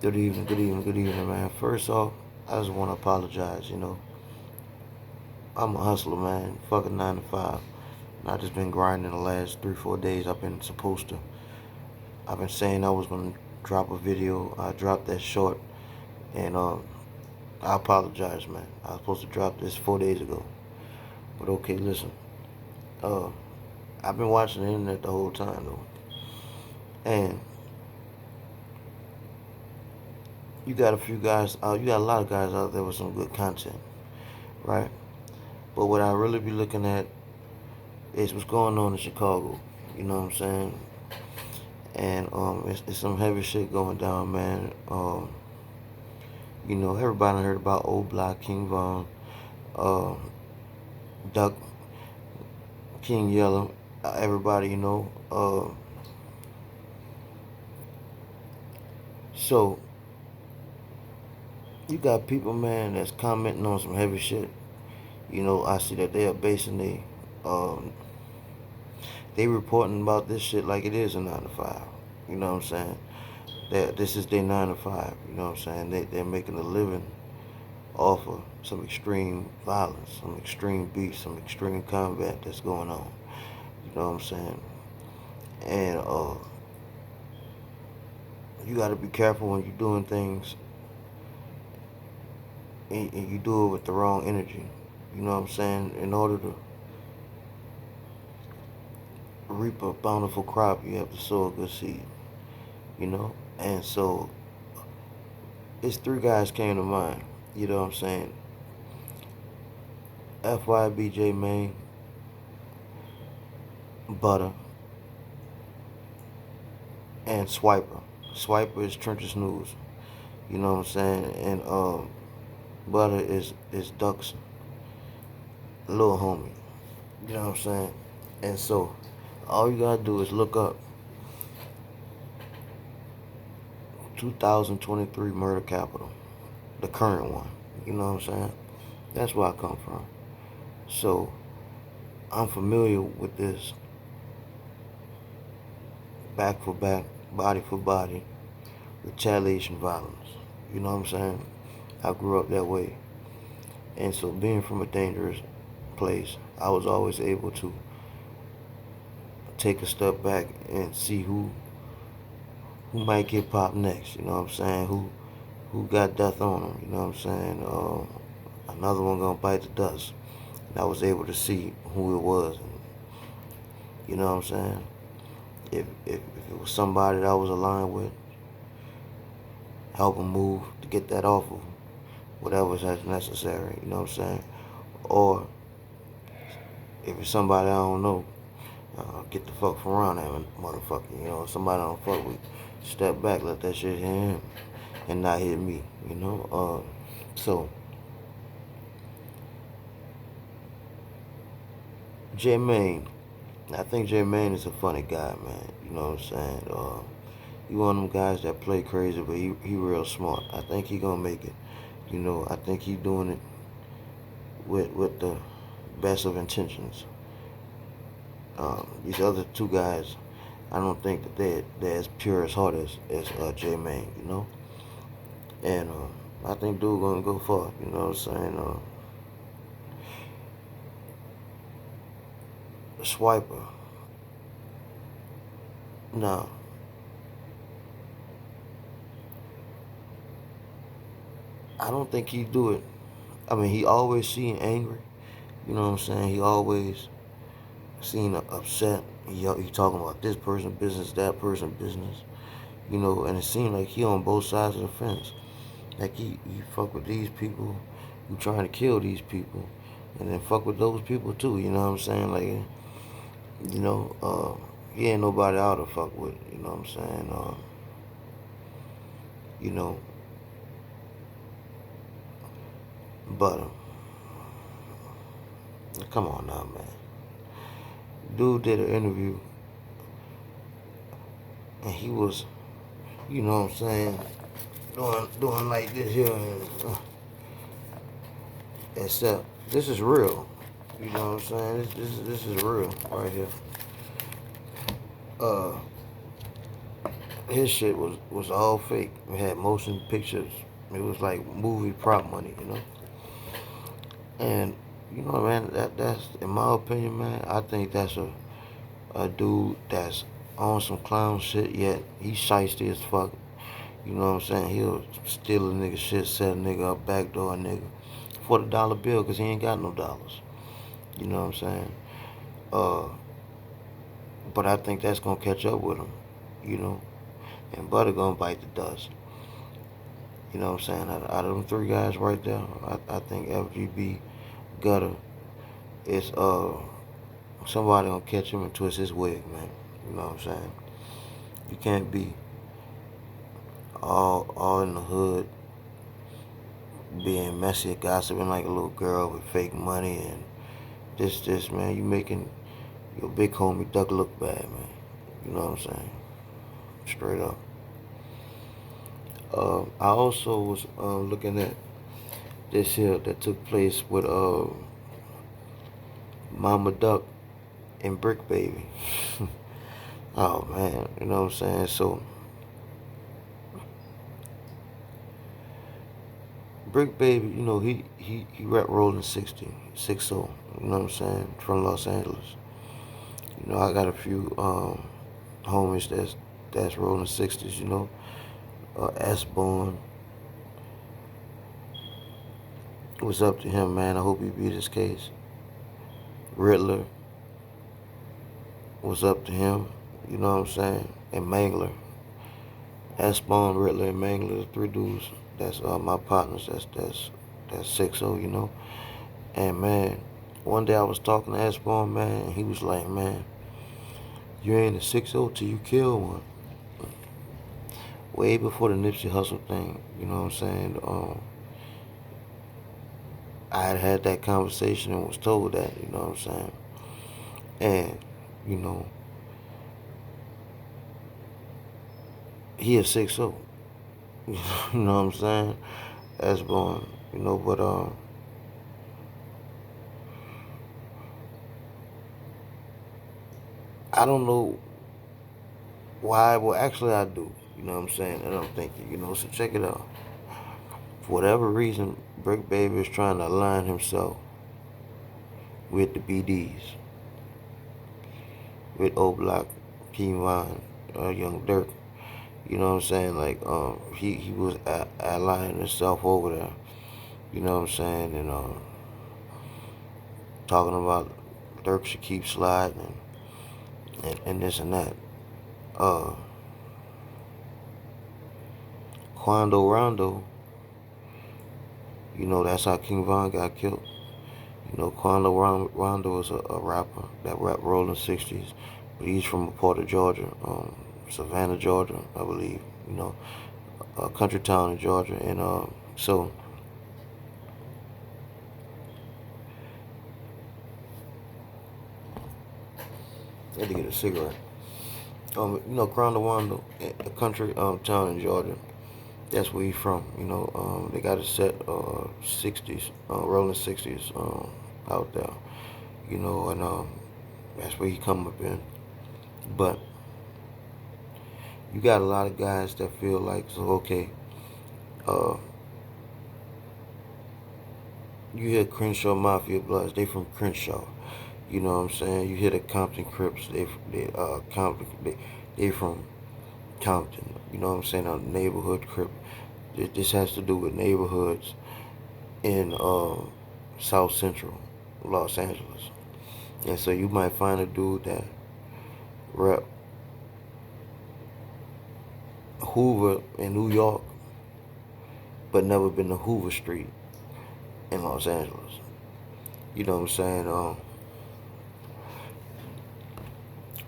Good evening, good evening, good evening, man. First off, I just want to apologize. I'm a hustler, man. Fucking 9 to 5. And I just been grinding the last 3, 4 days. I've been saying I was gonna drop a video. I dropped that short, and I apologize, man. I was supposed to drop this 4 days ago. But okay, listen. Uh, I've been watching the internet the whole time though, and you got a few guys. You got a lot of guys out there with some good content, right? But what I really be looking at is what's going on in Chicago. You know what I'm saying? And it's some heavy shit going down, man. Everybody heard about Old Block, King Von, uh, Duck, King Yellow. Everybody, so you got people, man, that's commenting on some heavy shit. I see that they are basing they reporting about this shit like it is a 9 to 5. You know what I'm saying? That this is their 9 to 5. You know what I'm saying? They're making a living off of some extreme violence, some extreme beef, some extreme combat that's going on. You know what I'm saying? And you got to be careful when you're doing things and you do it with the wrong energy. You know what I'm saying? In order to reap a bountiful crop, you have to sow a good seed. And so it's three guys came to mind. You know what I'm saying? FYB Jmane, Butta, and Swiper. Swiper is Trenches News. You know what I'm saying? And Butta is Duck's little homie. You know what I'm saying? And so all you gotta do is look up 2023 murder capital, the current one. You know what I'm saying? That's where I come from. So I'm familiar with this back for back, body for body, retaliation violence. You know what I'm saying? I grew up that way. And so being from a dangerous place, I was always able to take a step back and see who might get popped next. You know what I'm saying? Who got death on them. You know what I'm saying? Another one gonna bite the dust. And I was able to see who it was. And, you know what I'm saying? If it was somebody that I was aligned with, help them move to get that off of whatever's necessary. You know what I'm saying? Or if it's somebody I don't know, get the fuck from around that motherfucker. Somebody I don't fuck with, step back, let that shit hit him and not hit me. So Jmane, I think Jmane is a funny guy, man. You know what I'm saying? He one of them guys that play crazy, but he real smart. I think he gonna make it. I think he doing it with the best of intentions. These other two guys, I don't think that they're as pure as heart as Jmane. And I think dude gonna go far. You know what I'm saying? Swiper. Now, I don't think he do it. I mean, he always seem angry. You know what I'm saying? He always seem upset. He talking about this person business, that person business. And it seemed like he on both sides of the fence. Like he fuck with these people who trying to kill these people, and then fuck with those people too. You know what I'm saying? Like, he ain't nobody out to fuck with. You know what I'm saying? You know, but come on now, man. Dude did an interview, and he was, you know what I'm saying, doing like this here, except this is real. You know what I'm saying? This is real right here. his shit was all fake. It had motion pictures. It was like movie prop money, you know. And you know, man, that's in my opinion, man. I think that's a dude that's on some clown shit. Yet he's shiesty as fuck. You know what I'm saying? He'll steal a nigga shit, set a nigga up, backdoor a nigga for the dollar bill, cause he ain't got no dollars. You know what I'm saying? Uh, but I think that's gonna catch up with him. You know, and Butta gonna bite the dust. You know what I'm saying? Out of them three guys right there, I think FGB Gutter is somebody gonna catch him and twist his wig, man. You know what I'm saying? You can't be all in the hood being messy, gossiping like a little girl with fake money and this man. You making your big homie duck look bad, man. You know what I'm saying? Straight up. I also was looking at this here that took place with Mama Duck and Bricc Baby. Oh man, you know what I'm saying? So Bricc Baby, you know, he rap rolling 60, 60, you know what I'm saying, from Los Angeles. You know, I got a few homies that's rolling 60s, you know. S-Born. What's up to him, man? I hope he beat his case. Riddler. What's up to him? You know what I'm saying? And Mangler. S-Born, Riddler, and Mangler, the three dudes. That's my partners. That's 60, you know. And man, one day I was talking to S-Born, man, and he was like, man, you ain't a 60 till you kill one. Way before the Nipsey Hussle thing, you know what I'm saying? I had that conversation and was told that, you know what I'm saying? And, you know, he a 60. You know what I'm saying? That's born, you know, but I don't know why. Well, actually, I do. You know what I'm saying? I don't think it, you know. So check it out. For whatever reason, Bricc Baby is trying to align himself with the BDs, with O Block, King Von, Young Dirk. You know what I'm saying? Like, he was allying himself over there. You know what I'm saying? And talking about Dirk should keep sliding and this and that. Uh, Quando Rondo, you know, that's how King Von got killed. You know, Quando Rondo is a rapper that rap rolling 60s, but he's from a part of Georgia, Savannah, Georgia, I believe. You know, a country town in Georgia, and so I had to get a cigarette. You know, Quando Rondo, a country town in Georgia. That's where he's from. You know, they got a set 60s, rolling 60s out there. You know, and that's where he come up in. But you got a lot of guys that feel like, so okay, uh, you hear Crenshaw Mafia Bloods, they from Crenshaw. You know what I'm saying? You hear the Compton Crips, they from Compton. You know what I'm saying? A neighborhood Crip. This has to do with neighborhoods in South Central Los Angeles. And so you might find a dude that rep Hoover in New York, but never been to Hoover Street in Los Angeles. You know what I'm saying?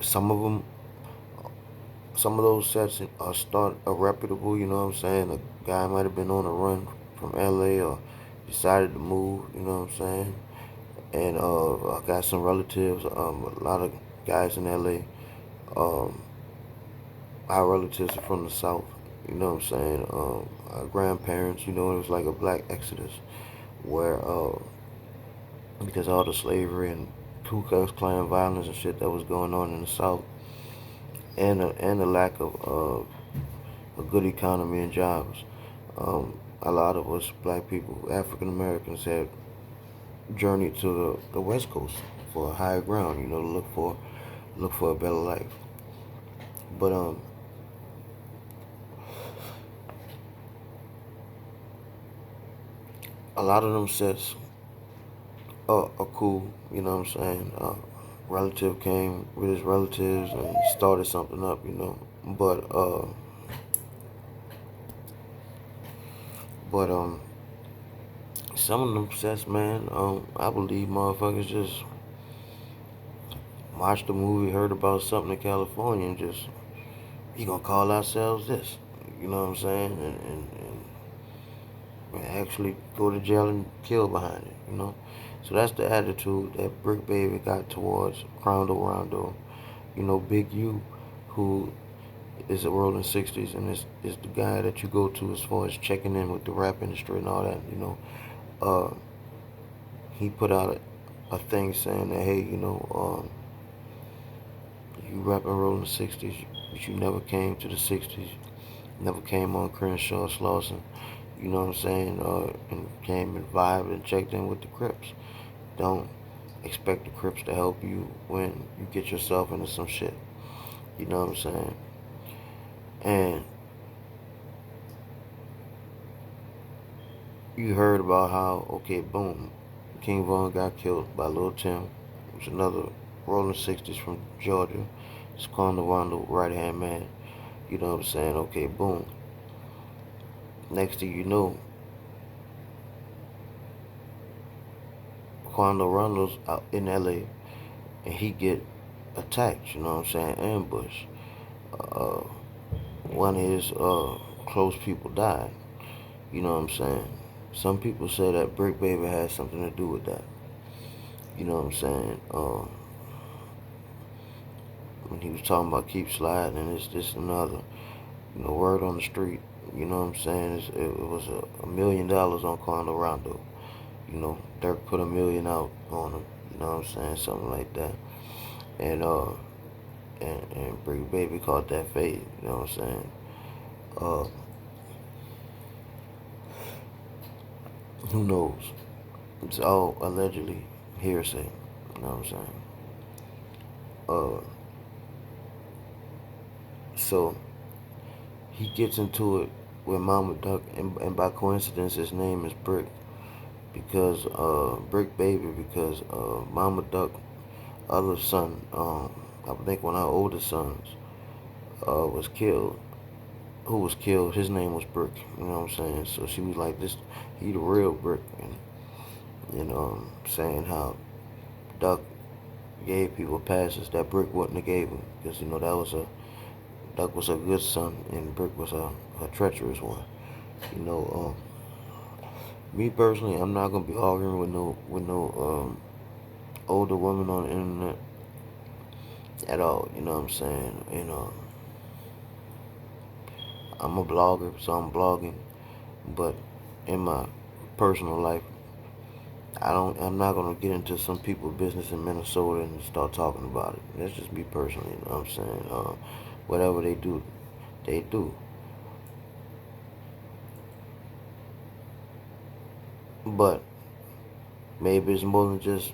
Some of them, some of those sets are reputable. You know what I'm saying? A guy might have been on a run from LA or decided to move. You know what I'm saying? And I got some relatives. A lot of guys in LA. Our relatives are from the South. You know what I'm saying? Our grandparents. You know, it was like a black exodus where because of all the slavery and Ku Klux Klan violence and shit that was going on in the South, and the lack of a good economy and jobs. A lot of us black people, African Americans, have journeyed to the West Coast for a higher ground, to look for a better life. But a lot of them sets are cool. You know what I'm saying? Relative came with his relatives and started something up. But some of them sets, man. I believe motherfuckers just watched the movie, heard about something in California, and just we gonna call ourselves this. You know what I'm saying? And actually go to jail and kill behind it. So that's the attitude that Bricc Baby got towards Crown Rondo. Big U, who is a Rolling 60s and is the guy that you go to as far as checking in with the rap industry and all that. Uh, he put out a thing saying that, hey, you rapping Rolling 60s, but you never came to the 60s, never came on Crenshaw, Slauson, you know what I'm saying, and came and vibed and checked in with the Crips. Don't expect the Crips to help you when you get yourself into some shit. You know what I'm saying? And you heard about how, okay, boom, King Von got killed by Lil Tim, which is another Rolling 60s from Georgia. It's Quando Rondo, right hand man. You know what I'm saying? Okay, boom. Next thing you know, Quando Rondo's out in LA and he get attacked, you know what I'm saying? Ambush. Uh, One of his close people died. You know what I'm saying? Some people say that Bricc Baby had something to do with that. You know what I'm saying? When he was talking about keep sliding and this and another, word on the street, you know what I'm saying? It was $1 million on Quando Rondo. Dirk put $1 million out on him. You know what I'm saying? Something like that. And Bricc Baby caught that fade. You know what I'm saying? Who knows? It's all allegedly hearsay. You know what I'm saying? Uh, so he gets into it with Mama Duck, and by coincidence, his name is Bricc because Bricc Baby because Mama Duck other son, I think one of our oldest sons, was killed. Who was killed? His name was Bricc. You know what I'm saying? So she was like, "This, he the real Bricc," and saying how Duck gave people passes that Bricc wouldn't have gave him because Duck was a good son and Bricc was a treacherous one. You know, me personally, I'm not gonna be arguing with no older woman on the internet at all. You know what I'm saying? I'm a blogger, so I'm blogging, but in my personal life, I'm not gonna get into some people's business in Minnesota and start talking about it. That's just me personally. You know what I'm saying? Whatever they do, they do. But maybe it's more than just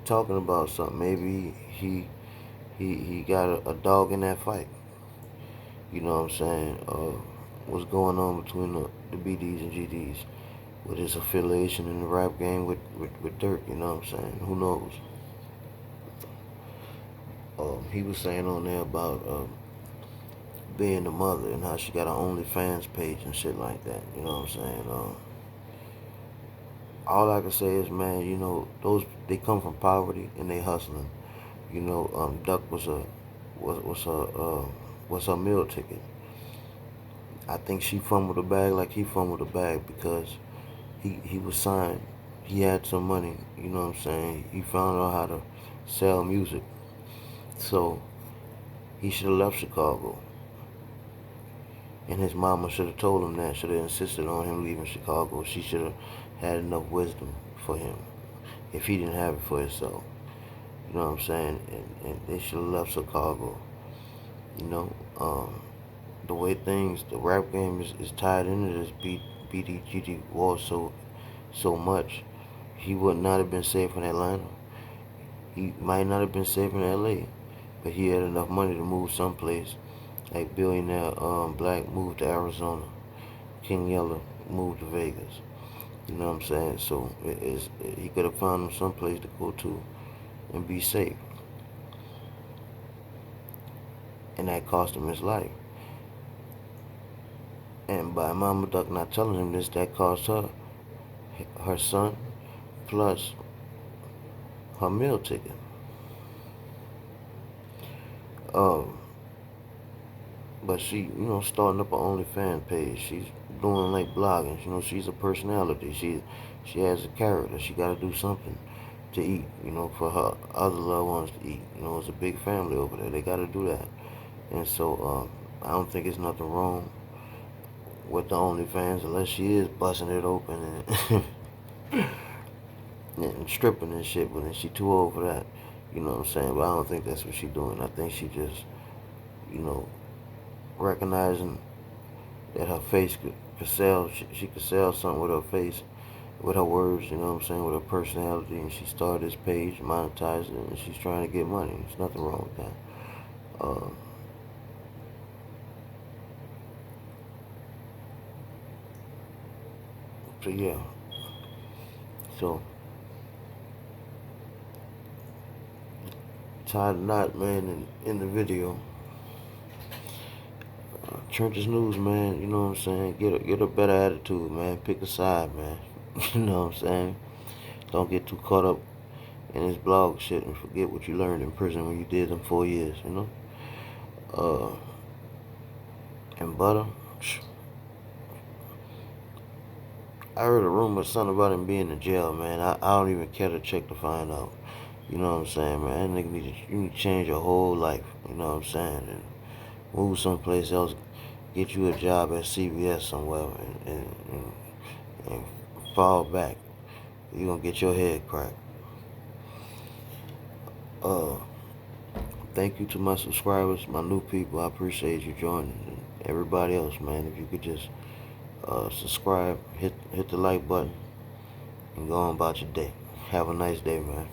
talking about something. Maybe he got a dog in that fight. You know what I'm saying? What's going on between the BDs and GDs with his affiliation in the rap game with Dirk? You know what I'm saying? Who knows? He was saying on there about being a mother and how she got her OnlyFans page and shit like that. You know what I'm saying? All I can say is, man, those they come from poverty and they hustling. Duck was her meal ticket. I think she fumbled the bag like he fumbled the bag because he was signed. He had some money. You know what I'm saying? He found out how to sell music. So he should have left Chicago. And his mama should have told him that, should have insisted on him leaving Chicago. She should have had enough wisdom for him if he didn't have it for himself. You know what I'm saying? And they should have left Chicago. You know, the way the rap game is tied into this BDGD war so much, he would not have been safe in Atlanta. He might not have been safe in LA, but he had enough money to move someplace. Like billionaire Black moved to Arizona, King Yella moved to Vegas. You know what I'm saying? So he could have found him someplace to go to and be safe, and that cost him his life. And by Mama Duck not telling him this, that cost her son plus her meal ticket. Um, but she, starting up her OnlyFans page. She's doing like blogging. She's a personality. She has a character. She got to do something to eat. For her other loved ones to eat. It's a big family over there. They got to do that. And so I don't think it's nothing wrong with the OnlyFans unless she is busting it open and and stripping and shit. But then she too old for that. You know what I'm saying? But I don't think that's what she doing. I think she just, recognizing that her face could sell. She could sell something with her face, with her words. You know what I'm saying? With her personality. And she started this page, monetized it, and she's trying to get money. There's nothing wrong with that. So yeah. So tied a knot, man, in the video. Trenches News, man, you know what I'm saying? Get a better attitude, man. Pick a side, man. You know what I'm saying? Don't get too caught up in this blog shit and forget what you learned in prison when you did them 4 years, And Butta, I heard a rumor, something about him being in jail, man. I don't even care to check to find out. You know what I'm saying, man? That nigga you need to change your whole life. You know what I'm saying? And move someplace else. Get you a job at CVS somewhere and fall back. You're gonna get your head cracked. Thank you to my subscribers, my new people. I appreciate you joining. And everybody else, man, if you could just subscribe, hit the like button, and go on about your day. Have a nice day, man.